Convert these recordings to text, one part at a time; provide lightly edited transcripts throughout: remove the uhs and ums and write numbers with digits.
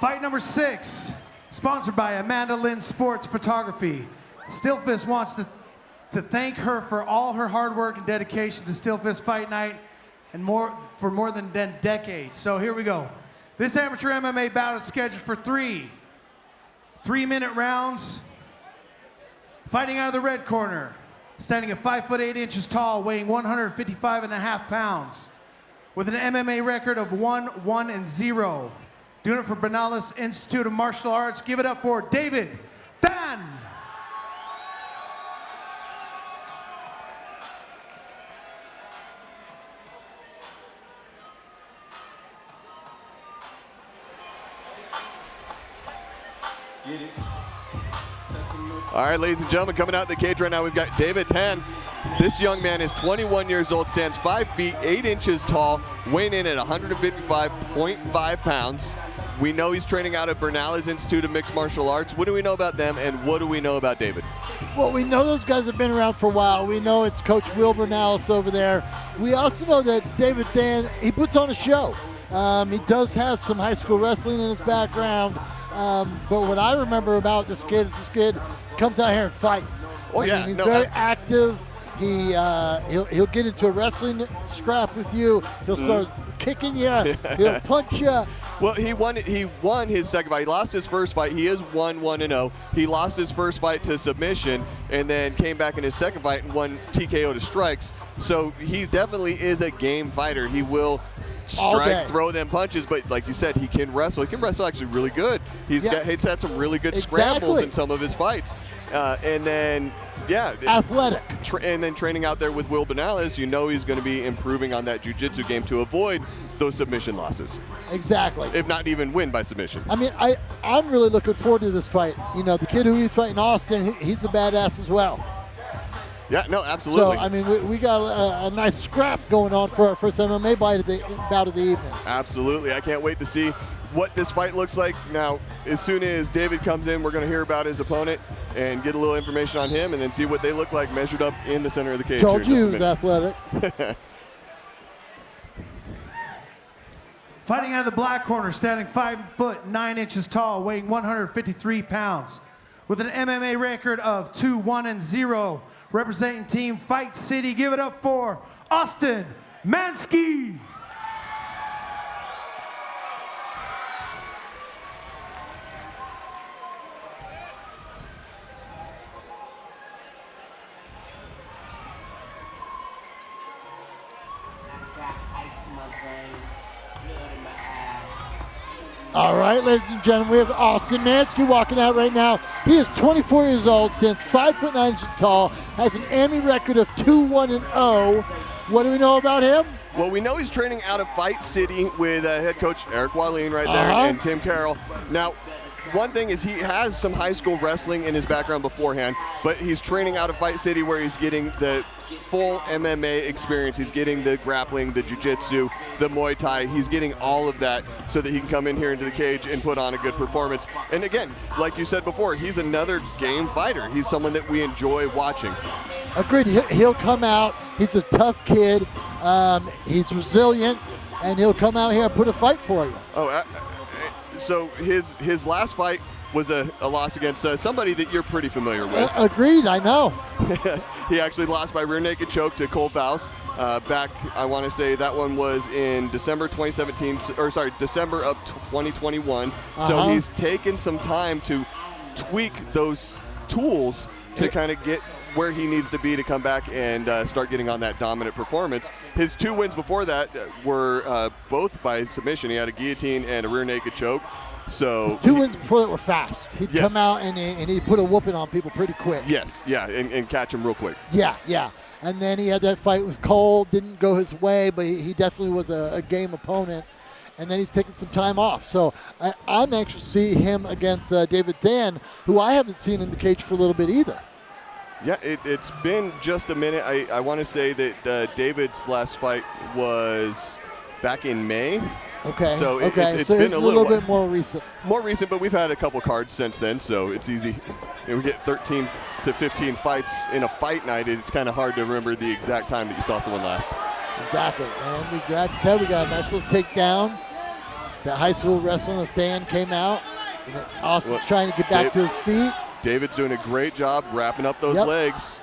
Fight number 6, sponsored by Amanda Lynn Sports Photography. SteelFist wants to thank her for all her hard work and dedication to SteelFist Fight Night and for more than a decade. So here we go. This amateur MMA bout is scheduled for 3 3-minute rounds. Fighting out of the red corner, standing at 5 foot 8 inches tall, weighing 155.5 pounds, with an MMA record of 1-1-0. Doing it for Bernalis Institute of Martial Arts. Give it up for David Dan. All right, ladies and gentlemen, coming out of the cage right now, we've got David Tan. This young man is 21 years old, stands 5 feet 8 inches tall, weighing in at 155.5 pounds. We know he's training out at Bernalis Institute of Mixed Martial Arts. What do we know about them, and what do we know about David? Well, we know those guys have been around for a while. We know it's Coach Will Bernalis over there. We also know that David Dan, he puts on a show. He does have some high school wrestling in his background. But what I remember about this kid is this kid comes out here and fights. Oh, yeah. He's very active. He'll get into a wrestling scrap with you. He'll start kicking you. He'll punch you. Well, he won his second fight. He lost his first fight. He is 1-1-0. He lost his first fight to submission and then came back in his second fight and won TKO to strikes. So he definitely is a game fighter. He will strike, throw them punches, but like you said, he can wrestle. He can wrestle actually really good. He's had some really good scrambles in some of his fights. And then, athletic. And then training out there with Will Bernalis, you know he's going to be improving on that jiu-jitsu game to avoid those submission losses. Exactly. If not even win by submission. I mean, I'm really looking forward to this fight. You know, the kid who he's fighting, Austin, he's a badass as well. Yeah, no, absolutely. So, I mean, we got a nice scrap going on for our first MMA bout of the evening. Absolutely. I can't wait to see what this fight looks like. Now, as soon as David comes in, we're going to hear about his opponent and get a little information on him and then see what they look like measured up in the center of the cage. Told you he was athletic. Fighting out of the black corner, standing 5 foot 9 inches tall, weighing 153 pounds, with an MMA record of 2-1-0, representing Team Fight City. Give it up for Auston Manske. All right, ladies and gentlemen, we have Auston Manske walking out right now. He is 24 years old, stands 5 foot 9 inches tall, has an Emmy record of 2-1-0. What do we know about him? Well, we know he's training out of Fight City with head coach Eric Wallin right there and Tim Carroll. Now, one thing is he has some high school wrestling in his background beforehand, but he's training out of Fight City where he's getting the full MMA experience. He's getting the grappling, the jiu-jitsu, the Muay Thai. He's getting all of that so that he can come in here into the cage and put on a good performance. And again, like you said before, he's another game fighter. He's someone that we enjoy watching. Agreed. He'll come out. He's a tough kid. He's resilient, and he'll come out here and put a fight for you. So his last fight was a loss against somebody that you're pretty familiar with. Agreed, I know. He actually lost by rear naked choke to Cole Faust. Back, I want to say that one was in December 2017, or sorry, December of 2021. So he's taken some time to tweak those tools to kind of get where he needs to be to come back and start getting on that dominant performance. His 2 wins before that were both by submission. He had a guillotine and a rear naked choke. So his 2 wins before that were fast. He'd come out and he'd put a whooping on people pretty quick. Yes, yeah, and catch him real quick. Yeah. And then he had that fight with Cole. Didn't go his way, but he definitely was a game opponent. And then he's taking some time off. So I'm anxious to see him against David Than, who I haven't seen in the cage for a little bit either. Yeah, it's been just a minute. I want to say that David's last fight was back in May. Okay. So it's so been it's a little bit more recent. More recent, but we've had a couple cards since then, so it's easy. We get 13 to 15 fights in a fight night. It's kind of hard to remember the exact time that you saw someone last. Exactly. And we grabbed his head. We got a nice little takedown. That high school wrestling with Than came out. And Austin's trying to get back to his feet. David's doing a great job wrapping up those Yep. legs,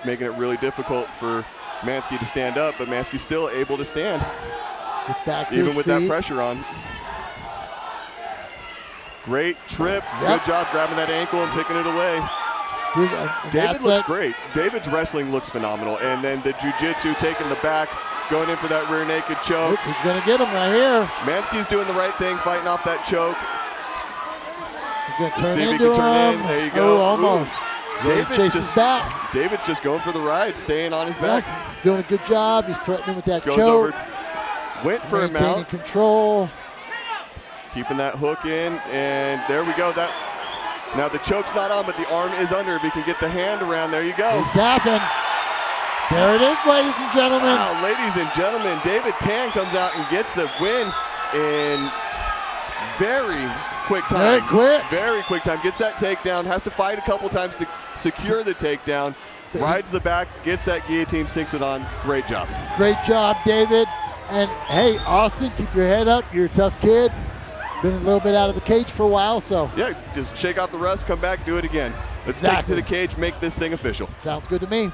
making it really difficult for Manske to stand up, but Manske's still able to stand, Gets back to even his with feet. that pressure on. Great trip. Yep. Good job grabbing that ankle and picking it away. And David that's looks it. great. David's wrestling looks phenomenal. And then the jiu-jitsu taking the back, going in for that rear naked choke. Oop, he's going to get him right here. Manske's doing the right thing, fighting off that choke. He's going to Let's turn see if he into can turn him. in. There you go. Oh, almost. David chases back. David's just going for the ride, staying on his back. Doing a good job. He's threatening with that Goes choke. over, went for a Maintaining mount, control. keeping that hook in, and there we go. Now the choke's not on, but the arm is under. If he can get the hand around, there you go. He's tapping. There it is, ladies and gentlemen. Wow, ladies and gentlemen, David Tan comes out and gets the win in very quick time. Very quick time. Gets that takedown, has to fight a couple times to secure the takedown. Rides the back, gets that guillotine, sinks it on. Great job. Great job, David. And hey, Austin, keep your head up. You're a tough kid. Been a little bit out of the cage for a while, so. Yeah, just shake off the rust, come back, do it again. Let's take it to the cage, make this thing official. Sounds good to me.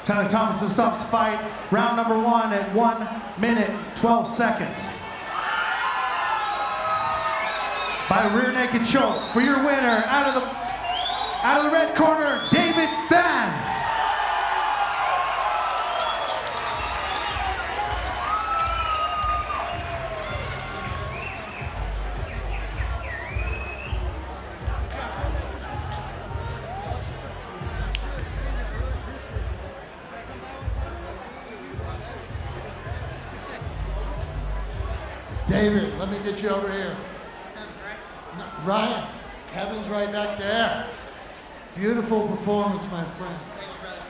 Tyler Thompson stops fight. Round number 1 at 1 minute, 12 seconds. By rear naked choke for your winner, out of the red corner, David Than. David, let me get you over here. No, Ryan, Kevin's right back there. Beautiful performance, my friend. Thank you, brother.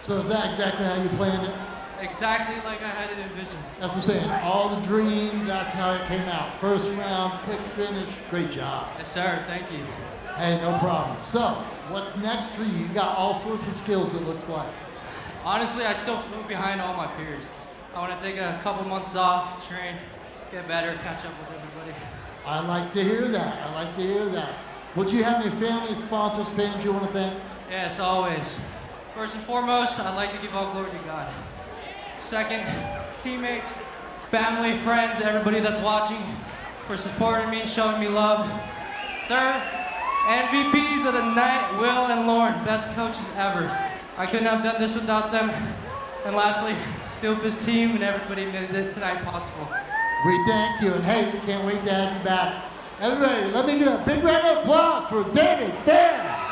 So is that exactly how you planned it? Exactly like I had it envisioned. That's what I'm saying. All the dreams, that's how it came out. First round, quick finish, great job. Yes, sir. Thank you. Hey, no problem. So, what's next for you? You got all sorts of skills, it looks like. Honestly, I still flew behind all my peers. I want to take a couple months off, train, get better, catch up with everybody. I like to hear that. I like to hear that. Would you have any family, sponsors, fans you want to thank? Yes, always. First and foremost, I'd like to give all glory to God. Second, teammates, family, friends, everybody that's watching for supporting me and showing me love. Third, MVPs of the night, Will and Lauren, best coaches ever. I couldn't have done this without them. And lastly, SteelFist team and everybody made it tonight possible. We thank you, and hey, we can't wait to have you back. Everybody, let me get a big round of applause for David Than.